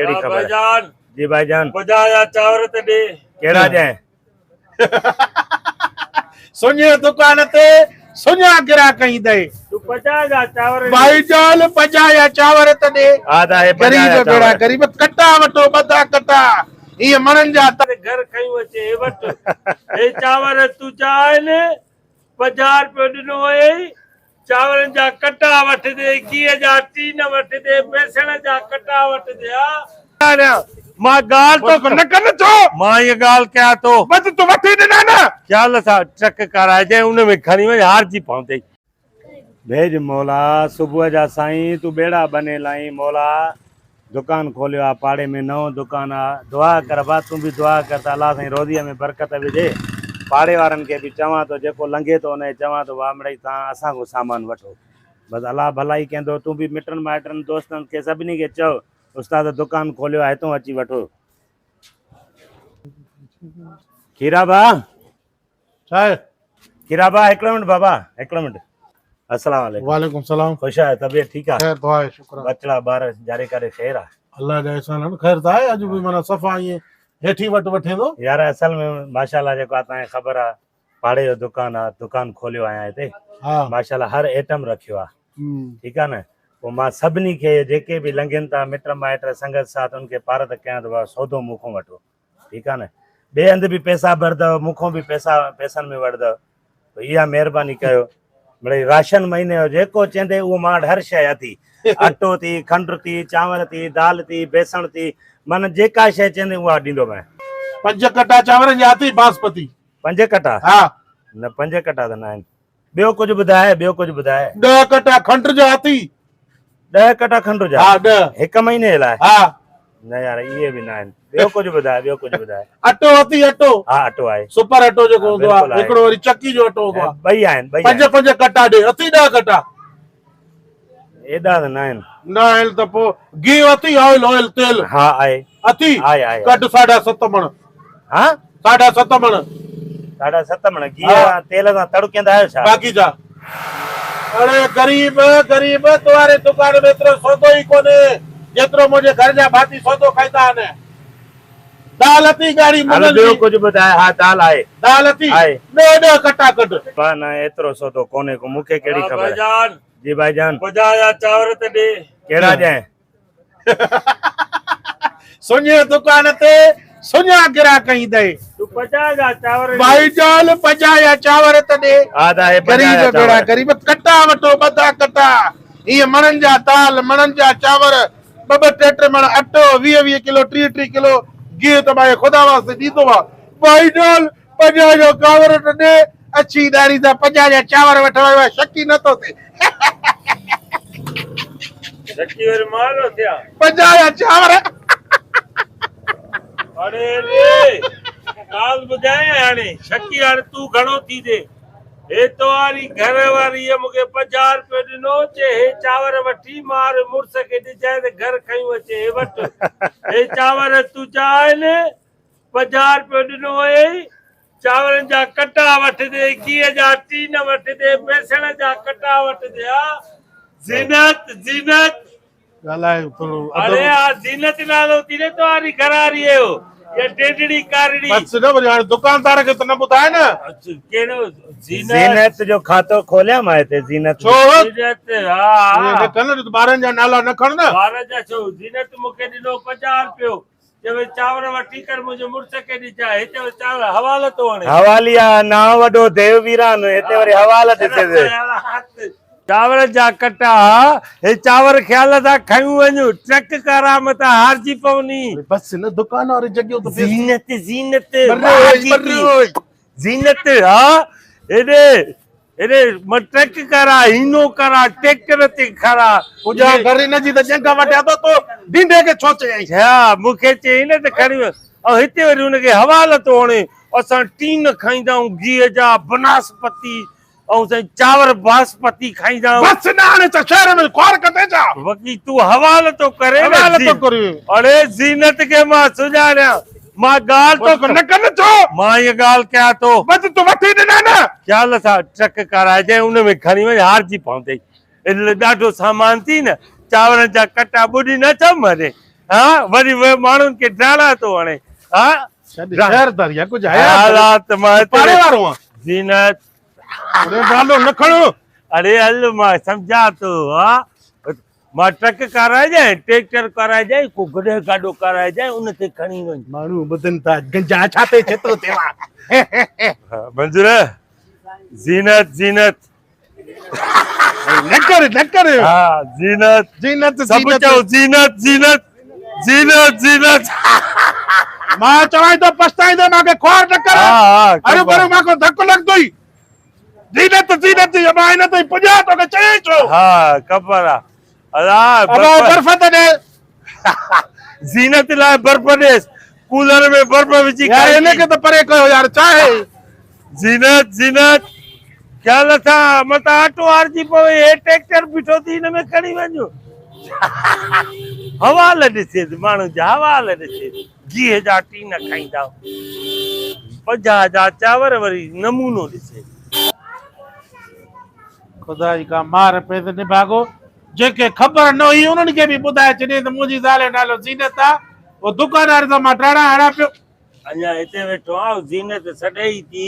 केड़ी हाँ खबर है? भाईजान जी भाईजान बुझाया चावर ते दे केड़ा जाए सुनिए दुकान ते सुनिया गिरा कहीं दे तू पचाया चावर भाईजान पजाया चावर ते दे आधा है गरीब बेड़ा गरीब कट्टा वटो बदा कट्टा ये मनन जा ते घर खई वचे ए वट ए चावर तू चाहे ने 50 रुपए दिनो ए चावरन जा कट्टा वठ दे कीए जा टीन वठ दे बेसण जा कट्टा वठ दे आ मां गाल तो न कन छो मां ये गाल क्या तो बस तू वठी देना ना ख्याल सा ट्रक कराए जे उन में खणी वे हार जी पहुंचे भेज मौला सुबह जा साईं तू बेड़ा बने लाई मौला दुकान खोलियो आ पाड़े में नओ दुकान आ दुआ कर बा तू भी दुआ कर त अल्लाह साईं रोज़ीअ में बरकत विझे पाड़े वारन के भी चवां तो जेको लंघे तो उन चवां तो वामड़ई तव्हां असां को सामान वठो बस अल्लाह भलाई कंदो तू भी मिटन माइटन दोस्तन के सभिनी के चओ उस्ताद दुकान खोलियो आहे हितों अची वठो खीरा बा चाहे खीरा बा हिकिड़ो मिंट बाबा हिकिड़ो मिंट अस्सलाम वालेकुम वालेकुम सलाम खुश आहे तबियत ठीक आहे खैर दुआ है शुक्र बचड़ा बार जारे करे खैर आहे अल्लाह जा एहसान खैर ता है अज भी मना सफा ये हेठी वट वठे दो यार असल में माशाल्लाह जेको आहे तव्हांखे ख़बर आहे पाड़े जो दुकान आहे दुकान खोलियो आहियां हिते हां माशाल्लाह हर आइटम रखियो आहे ठीकु आहे न पोइ मां सभिनी खे जेके बि लंघनि था मिट माइट संगत साथ उनखे पार त कयां थो सौदो मूंखों वठो ठीकु आहे न ॿिए हंधि बि पैसा भरंदव मूंखों बि पैसनि में वठंदव त इहा महिरबानी कयो मिड़ई राशन महीने जो जेको चवंदे उहो मां वटि हर शइ अथी अटो थी खंडु थी चांवर थी दाल थी बेसण थी माना जेका शइ चवंदे उहा ॾींदो मैं 5 कट्टा चावर जाती बासमती 5 कट्टा हां न 5 कट्टा त न आहिनि ॿियो कुझु ॿुधाए 10 कट्टा खंड जो आती 10 कट्टा खंडु जा हां 10 हिकु महीने लाइ हां न यार इहे बि न आहिनि ॿियो कुझु ॿुधाए अटो आती अटो हा अटो आहे सुपर अटो जो को दो बिल्कुल आहे। एकड़ो वरी चक्की जो अटो को ॿई आहिनि 5 कट्टा दे अती 10 कट्टा एॾा त न आहिनि ना आयल त पो घी अती ऑयल तेल हा आहे अती आहे कट 7.5 मण हा 7.5 मण 7.5 मण गिह तेल सां तड़केंदा आहियो छा बाकी जा अरे गरीब तुम्हारे दुकान में एतिरो सौदो ही कोने जेतिरो मुंहिंजे घर जा भाती सौदो खाईंदा आहिनि दाल अती गाड़ी मुगल ॿियो कुझु ॿुधाए हा दाल आहे दाल अती आहे। ॾह कट्टा कट पर न एतिरो सौदो कोन्हे को मूंखे कहिड़ी ख़बर आहे भाईजान जी भाईजान बुझाया चावर ते दे कहिड़ा जाए सुनिए दुकान ते सुनिया गिरा कहीं दे तू पचाया चावर भाईजान पजाया चावर ते दे आधा है गरीब बेड़ा गरीब कट्टा वटो बदा कट्टा ये मनन जा दाल मनन जा चावर 2-2 मण अटो 20 किलो 30 किलो घी तो भाई खुदा वास्ते दीदो वा भाईजान पजाया चावर ते दे अच्छी दारी दा पजाया चावर वठवा शक्ति न तो थे शक्ति वर मारो थिया पजाया चावर अरे रे काल बुझाए हाणे शक्ति हाणे तू घणो थी दे हे तो वारी घर वारी ये मुके 50 रुपए दिनो चे हे चावर वठी मार मुर्स के दिजाए ते घर खई वचे हे वट हे चावर तू चाहे ने 50 रुपए दिनो ए चावरन जा कट्टा वठ दे कीए जा टीन वठ दे बेसण जा कट्टा वठ दे आ जीनत गलाए थोड़ो अरे आ जीनत नालो तीरे तो आरी घरारी है हो ये टेडड़ी कारड़ी बस न वरी हाणे दुकानदार के तो न बुधाए न केनो जीनत जो खातो खोलिया मां हिते जीनत छो जीनत हां ये कन बारन जा नाला न खण न बार जा छो जीनत मुके दिनो 50 रुपयो जे चावर वठी कर मुझे मुर्स के दी चाहे हिते चावर हवाले तो वणे हवालिया ना वडो देववीरान हिते वरी हवाला ॾिसे चावर जा कट्टा हे चावर ख्याल सा खयूं वञू ट्रक करामत हारजी पवनी बस न दुकान और जगह तो जीनत बर्रोज जीनत हा एडे ट्रक करा हिनो करा ट्रैक्टर ते खरा पूजा घर न जी त जंगा वटिया तो ढींडे के छोचे आई हा मुखे चई न त खणी ऐं हिते वरी हुनखे हवाल तो वणे असां टीन खाईंदा आहियूं घीअ जा बनस्पति और चावर बासमती खाईंदा बस न हाणे त शहर में ख्वार कते जा वकी तू हवाल तो करे हवाल तो करे अरे जीनत के मां सुजाणिया मां गाल तो न कन छो मां ये गाल क्या तो बस तू वठी देना न ख्याल सा ट्रक कराए जे उन में खणी वे हार जी पहुंचे इन ॾाढो सामान थी न चावरन जा कट्टा बुडी न चमरे हाँ वरी वे माण्हुनि खे डाला थो हणे हाँ शहरदारी है कुछ है हालात मां पाड़े वारो आहे ज़ीनत अरे डालो न खणो अरे हल मां सम्झा थो हाँ मां ट्रक कराए जाए ट्रैक्टर कराए जाए को गॾे गाॾो कराए जाए उन ते खणी वञ माण्हू ॿुधनि था गंजा छाते छेतिरो थिएवा मंजूर ज़ीनत ज़ीनत न कर हाँ ज़ीनत जीनत सब चओ ज़ीनत ज़ीनत ज़ीनत ज़ीनत मां चवाई तो पछताईंदो मांखे ख्वार न कर हाँ अरे पर मांखे धक लॻंदो ई जीनत जीनत मां हिन ताईं पुॼा तोखे चई छो हाँ ख़बर आहे अला बर्फ त ॾे ज़ीनत लाइ बर्फ ॾेस कूलर में बर्फ विझी यार इनखे त परे कयो यार चाहे ज़ीनत ज़ीनत ख्याल सां मथां ऑटो हारजी पवे हे ट्रैक्टर बीठो थी हिन में खणी वञो हवाल ॾिसे माण्हू जा हवाल ॾिसे गीह जा टीन खाईंदा 50,000 चांवर वरी नमूनो ॾिसे खुदा जी का मार पे त निभागो जेके ख़बर न हुई उन्हनि खे बि ॿुधाए छॾे त मुंहिंजी ज़ाल जो नालो ज़ीनत आहे वो दुकानदार सां मां टाड़ा हणा पियो अञा हिते वेठो आहियां ज़ीनत सॾेई थी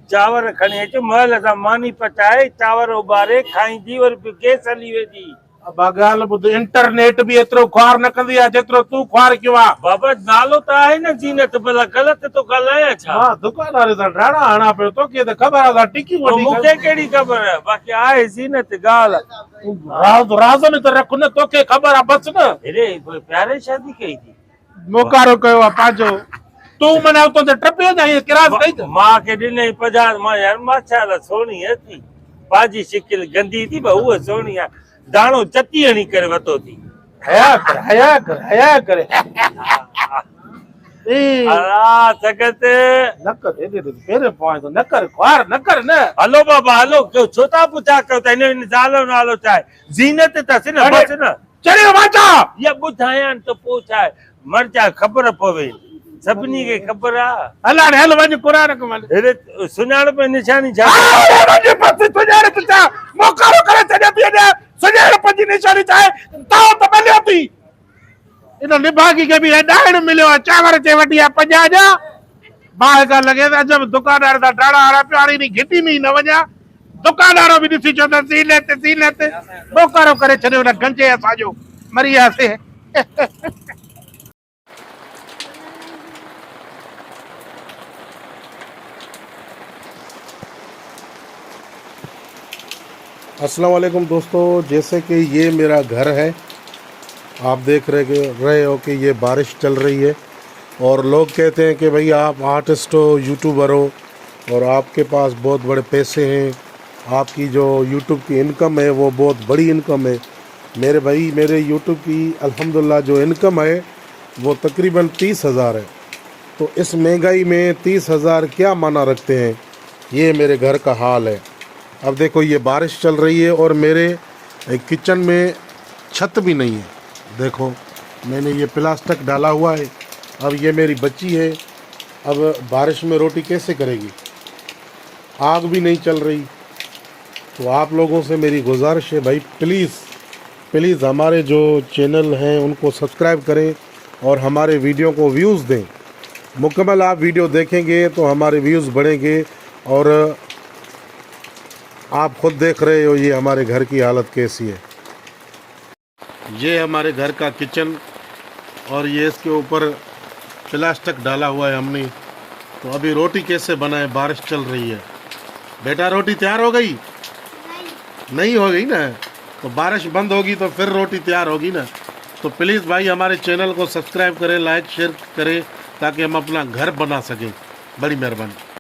चांवर खणी अचो महल सां मानी पचाए चांवर उॿारे खाईंदी वरी गैस हली वेंदी अब ॻाल्हि ॿुध इंटरनेट बि एतिरो ख्वार न कंदी आहे जेतिरो तूं ख्वार कयो आहे बाबा नालो त आहे न ज़ीनत भला ग़लति तो ॻाल्हायां छा मां दुकानदार सां टाड़ा हणा पियो तोखे त ख़बर आहे टिकी तो वठी मूंखे कहिड़ी ख़बर आहे बाक़ी आहे ज़ीनत ॻाल्हि राज़ में त रख न तोखे ख़बर आहे बस न हेॾे प्यारे शादी कई थी मोकारो कयो आहे पंहिंजो तूं मना उतो ते टपियो जां ईअं किरास कई त मां खे ॾिनई 50 मां यार मां छा सोणी अथी पंहिंजी शिकिल गंदी थी पर उहा सोणी आहे दाणो चती हणी करे वतो थी हया कर ए अला सगत न कर दे पेरे पॉइंट न कर ख्वार न कर न हलो बाबा हलो छो था पुछा कयो त हिन ज़ाल नालो छा आहे ज़ीनत अथसि न बस न चढ़ियो वाचा या ॿुधायां त पोइ छा आहे मर जा ख़बर पवे सभिनी खे ख़बर आहे हला हल वञ क़ुरान के मन हेॾे सुञाणप निशानी छा वञ बस सुञाणप छा मोकारो करे छॾे पई ने सुञाणप जी निशानी छा आहे ताव त मिलियो थी इन निभागी के भी डाइण मिलियो आहे चांवर चे वठी आहे 50 जा बाहि का लगे त जब दुकानदार दा डाड़ा हड़ा पियो हाणे घिटी में न वञा दुकानदारो भी ॾिसी चो त ज़ीनत मोकारो करे छॾियो न गंजे असांजो मरी वियासीं अस्सलाम वालेकुम दोस्तों, जैसे कि ये मेरा घर है, आप देख रहे हो कि ये बारिश चल रही है और लोग कहते हैं कि भाई आप आर्टिस्ट हो, यूट्यूबर हो और आपके पास बहुत बड़े पैसे हैं, आपकी जो यूट्यूब की इनकम है वो बहुत बड़ी इनकम है। मेरे भाई मेरे यूट्यूब की अल्हम्दुलिल्लाह जो इनकम है वो तकरीबन 30,000 है। तो इस महंगाई में 30,000 क्या माना रखते हैं, ये मेरे घर का हाल है। अब देखो ये बारिश चल रही है और मेरे किचन में छत भी नहीं है। देखो मैंने ये प्लास्टिक डाला हुआ है। अब ये मेरी बच्ची है, अब बारिश में रोटी कैसे करेगी, आग भी नहीं चल रही। तो आप लोगों से मेरी गुजारिश है भाई प्लीज़ हमारे जो चैनल हैं उनको सब्सक्राइब करें और हमारे वीडियो को व्यूज़ दें। मुकम्मल आप वीडियो देखेंगे तो हमारे व्यूज़ बढ़ेंगे। और आप खुद देख रहे हो ये हमारे घर की हालत कैसी है। ये हमारे घर का किचन और ये इसके ऊपर प्लास्टिक डाला हुआ है हमने। तो अभी रोटी कैसे बनाए, बारिश चल रही है। बेटा रोटी तैयार हो गई? नहीं हो गई ना, तो बारिश बंद होगी तो फिर रोटी तैयार होगी ना। तो प्लीज़ भाई हमारे चैनल को सब्सक्राइब करें, लाइक शेयर करें ताकि हम अपना घर बना सकें। बड़ी मेहरबानी।